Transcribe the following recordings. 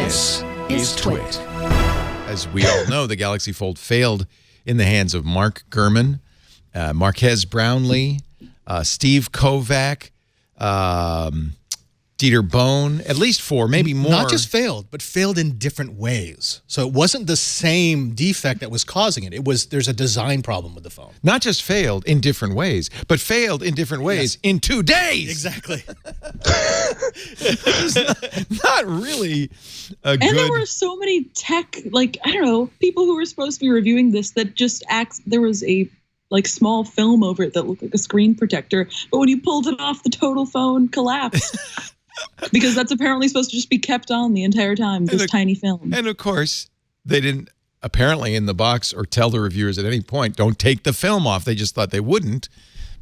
This is TWiT. As we all know, the Galaxy Fold failed in the hands of Mark Gurman, Marques Brownlee, Steve Kovac, Dieter Bohn, at least four, maybe more. Not just failed, but failed in different ways. So it wasn't the same defect that was causing it. There's a design problem with the phone. Not just failed in different ways, but failed in different ways in 2 days. Exactly. It's not really a good... And there were so many tech, people who were supposed to be reviewing this that just there was a small film over it that looked like a screen protector, but when you pulled it off, the total phone collapsed. Because that's apparently supposed to just be kept on the entire time, this tiny film. And of course, they didn't apparently in the box or tell the reviewers at any point, don't take the film off. They just thought they wouldn't.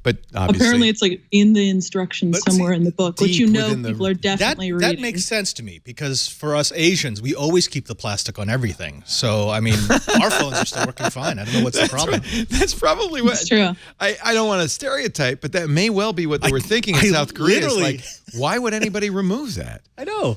But obviously, apparently it's in the instructions somewhere in the book, which people are definitely reading. That makes sense to me because for us Asians, we always keep the plastic on everything. So, I mean, our phones are still working fine. I don't know what's the problem. Right. That's probably what... It's true. I don't want to stereotype, but that may well be what they were thinking in South Korea. Why would anybody remove that? I know.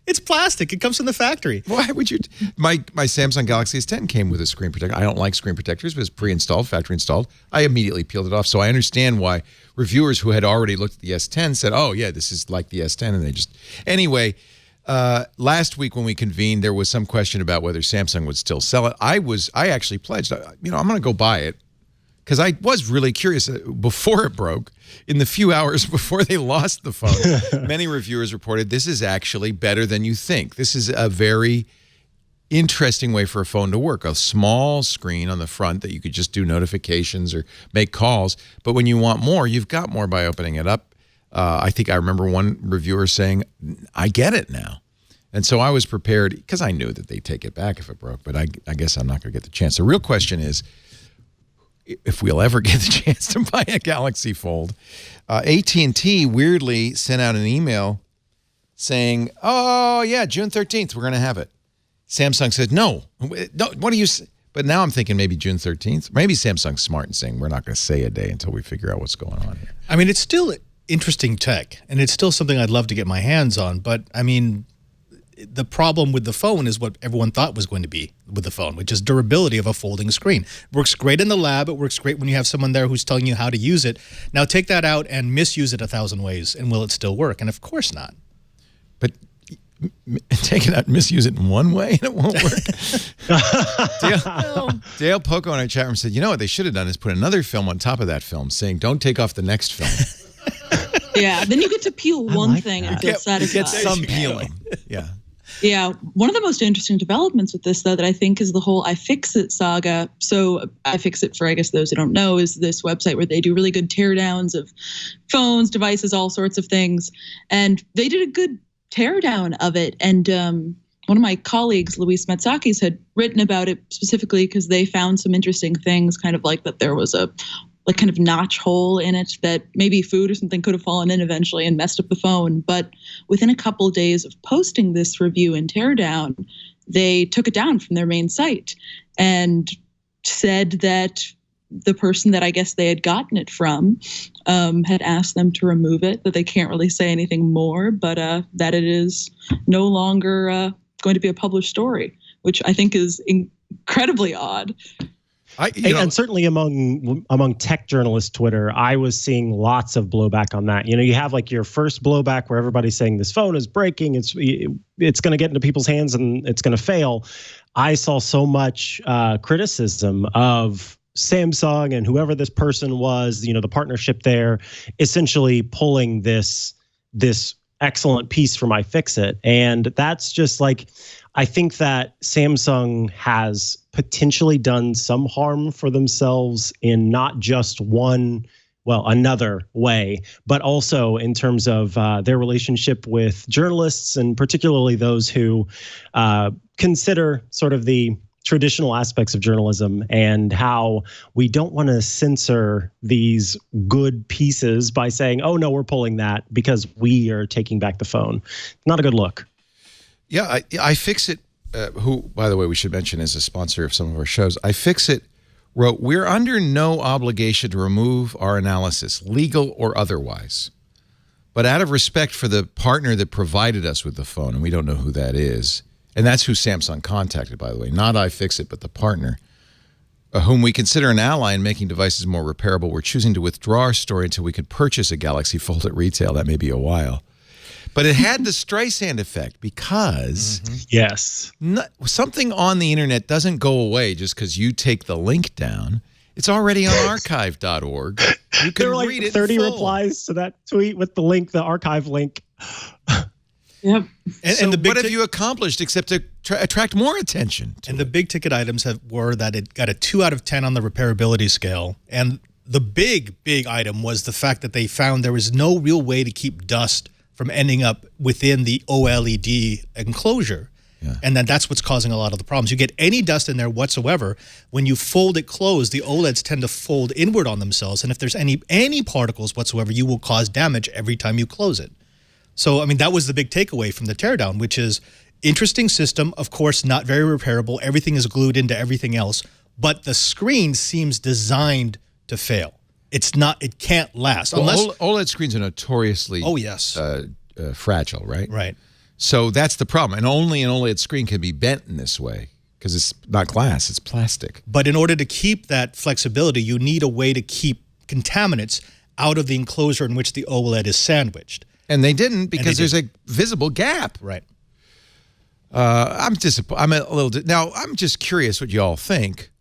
It's plastic. It comes from the factory. Why would you? My Samsung Galaxy S10 came with a screen protector. I don't like screen protectors, but it's pre-installed, factory installed. I immediately peeled it off. So I understand why reviewers who had already looked at the S10 said, oh, yeah, this is like the S10. And they just... Anyway, last week when we convened, there was some question about whether Samsung would still sell it. I actually pledged, I'm going to go buy it. Because I was really curious before it broke, in the few hours before they lost the phone, many reviewers reported this is actually better than you think. This is a very interesting way for a phone to work. A small screen on the front that you could just do notifications or make calls. But when you want more, you've got more by opening it up. I think I remember one reviewer saying, I get it now. And so I was prepared because I knew that they'd take it back if it broke. But I guess I'm not going to get the chance. The real question is, if we'll ever get the chance to buy a Galaxy Fold. AT&T weirdly sent out an email saying, oh, yeah, June 13th, we're going to have it. Samsung said, no, what do you say? But now I'm thinking maybe June 13th. Maybe Samsung's smart and saying we're not going to say a day until we figure out what's going on here. I mean, it's still interesting tech, and it's still something I'd love to get my hands on. But, I mean, the problem with the phone is what everyone thought was going to be with the phone, which is durability of a folding screen. It works great in the lab. It works great when you have someone there who's telling you how to use it. Now take that out and misuse it 1,000 ways, and will it still work? And of course not. But take it out and misuse it in one way, and it won't work. Dale Poco in our chat room said, you know what they should have done is put another film on top of that film saying, don't take off the next film. Yeah, then you get to peel one thing and feel satisfied. You get some peeling. Yeah. Yeah, one of the most interesting developments with this, though, that I think is the whole iFixit saga. So iFixit, for I guess those who don't know, is this website where they do really good teardowns of phones, devices, all sorts of things. And they did a good teardown of it. And one of my colleagues, Luis Matsakis, had written about it specifically because they found some interesting things, kind of like that there was a kind of notch hole in it that maybe food or something could have fallen in eventually and messed up the phone. But within a couple of days of posting this review and teardown, they took it down from their main site and said that the person that I guess they had gotten it from had asked them to remove it, that they can't really say anything more, but that it is no longer going to be a published story, which I think is incredibly odd. And certainly among tech journalist Twitter, I was seeing lots of blowback on that. You know, you have like your first blowback where everybody's saying this phone is breaking, it's going to get into people's hands and it's going to fail. I saw so much criticism of Samsung and whoever this person was, you know, the partnership there, essentially pulling this excellent piece from iFixit. And that's just like, I think that Samsung has potentially done some harm for themselves in not just another way, but also in terms of their relationship with journalists and particularly those who consider sort of the traditional aspects of journalism and how we don't want to censor these good pieces by saying, oh, no, we're pulling that because we are taking back the phone. Not a good look. Yeah, iFixit, who, by the way, we should mention is a sponsor of some of our shows. iFixit wrote, we're under no obligation to remove our analysis, legal or otherwise. But out of respect for the partner that provided us with the phone, and we don't know who that is, And that's who Samsung contacted, by the way, not iFixit, but the partner, whom we consider an ally in making devices more repairable. We're choosing to withdraw our story until we could purchase a Galaxy Fold at retail. That may be a while. But it had the Streisand effect because yes, something on the internet doesn't go away just because you take the link down. It's already on archive.org. You can there were like read it 30 in full. replies to that tweet with the link, the archive link. Yep. And what have you accomplished except to attract more attention? And the big ticket items were that it got a 2 out of 10 on the repairability scale. And the big item was the fact that they found there was no real way to keep dust from ending up within the OLED enclosure. Yeah. And then that's what's causing a lot of the problems. You get any dust in there whatsoever, when you fold it closed, the OLEDs tend to fold inward on themselves. And if there's any particles whatsoever, you will cause damage every time you close it. So, I mean, that was the big takeaway from the teardown, which is interesting system, of course, not very repairable. Everything is glued into everything else. But the screen seems designed to fail. It's not, it can't last. Well, unless OLED screens are notoriously fragile, right? Right. So that's the problem. And only an OLED screen can be bent in this way because it's not glass, it's plastic. But in order to keep that flexibility, you need a way to keep contaminants out of the enclosure in which the OLED is sandwiched. And they didn't because there's a visible gap. Right. I'm disappointed. I'm a little. Now, I'm just curious what you all think.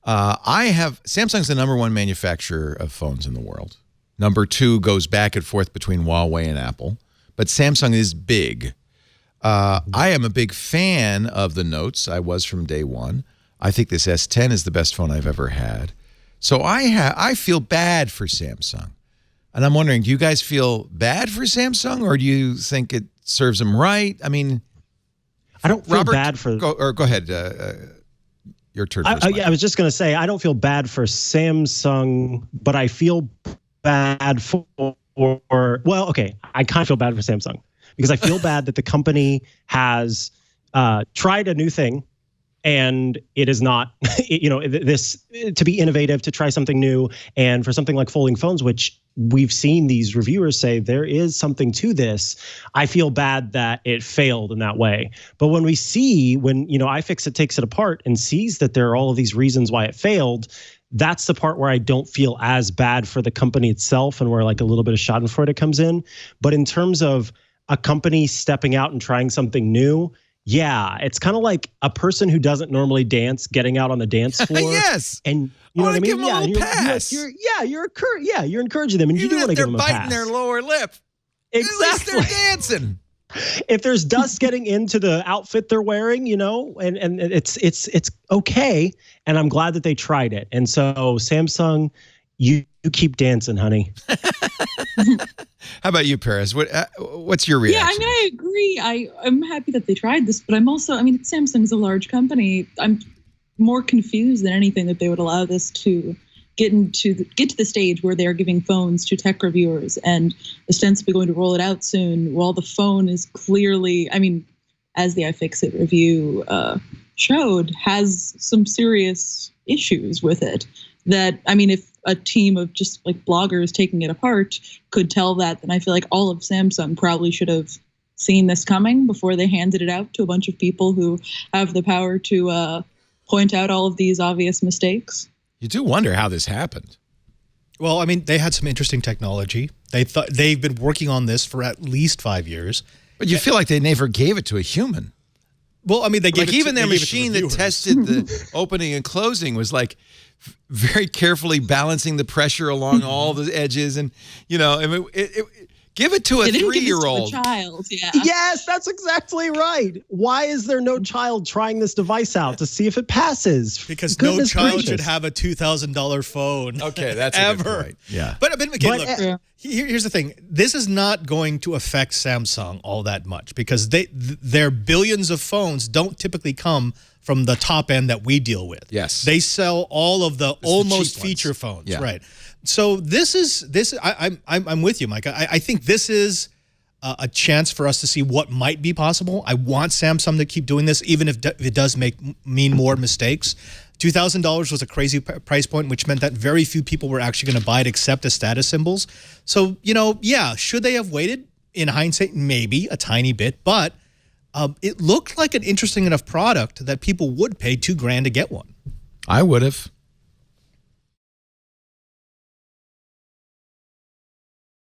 Samsung's the #1 manufacturer of phones in the world. #2 goes back and forth between Huawei and Apple, but Samsung is big. I am a big fan of the Notes. I was from day one. I think this S10 is the best phone I've ever had. So I feel bad for Samsung. And I'm wondering, do you guys feel bad for Samsung, or do you think it serves them right? I mean, I don't feel bad for... Go ahead. Your turn first. I was just going to say, I don't feel bad for Samsung, but I feel bad for... Well, okay, I kind of feel bad for Samsung because I feel bad that the company has tried a new thing, and it is not, this to be innovative, to try something new, and for something like folding phones, which we've seen these reviewers say there is something to this. I feel bad that it failed in that way. But when iFixit takes it apart and sees that there are all of these reasons why it failed, that's the part where I don't feel as bad for the company itself and where like a little bit of schadenfreude comes in. But in terms of a company stepping out and trying something new, yeah, it's kind of like a person who doesn't normally dance getting out on the dance floor. Yes. And you know what I mean? Give them a little pass. You're encouraging them, and you do want to give them a pass. They're biting their lower lip. Exactly. At least they're dancing. If there's dust getting into the outfit they're wearing, and it's okay. And I'm glad that they tried it. And so Samsung, you keep dancing, honey. How about you, Paris? What's your reaction? Yeah, I mean, I agree. I'm happy that they tried this, but I'm also, Samsung's a large company. I'm more confused than anything that they would allow this to get to the stage where they're giving phones to tech reviewers and ostensibly going to roll it out soon, while the phone is clearly, as the iFixit review showed, has some serious issues with it. That, if a team of just like bloggers taking it apart could tell that, then I feel like all of Samsung probably should have seen this coming before they handed it out to a bunch of people who have the power to point out all of these obvious mistakes. You do wonder how this happened. Well, they had some interesting technology. They've been working on this for at least 5 years. But you feel like they never gave it to a human. Well, they gave even their machine that tested the opening and closing was like very carefully balancing the pressure along all the edges, and give it to a 3-year-old child. Yeah. Yes, that's exactly right. Why is there no child trying this device out to see if it passes? Because no child should have a $2,000 phone. Okay, that's ever. A good point. Yeah. But look, here's the thing. This is not going to affect Samsung all that much because their billions of phones don't typically come from the top end that we deal with. Yes. They sell all of the almost feature phones. Yeah. Right. So I'm with you, Mike. I think this is a chance for us to see what might be possible. I want Samsung to keep doing this, even if it does mean more mistakes. $2,000 was a crazy price point, which meant that very few people were actually going to buy it except as status symbols. So, should they have waited? In hindsight, maybe a tiny bit, but It looked like an interesting enough product that people would pay $2,000 to get one. I would have.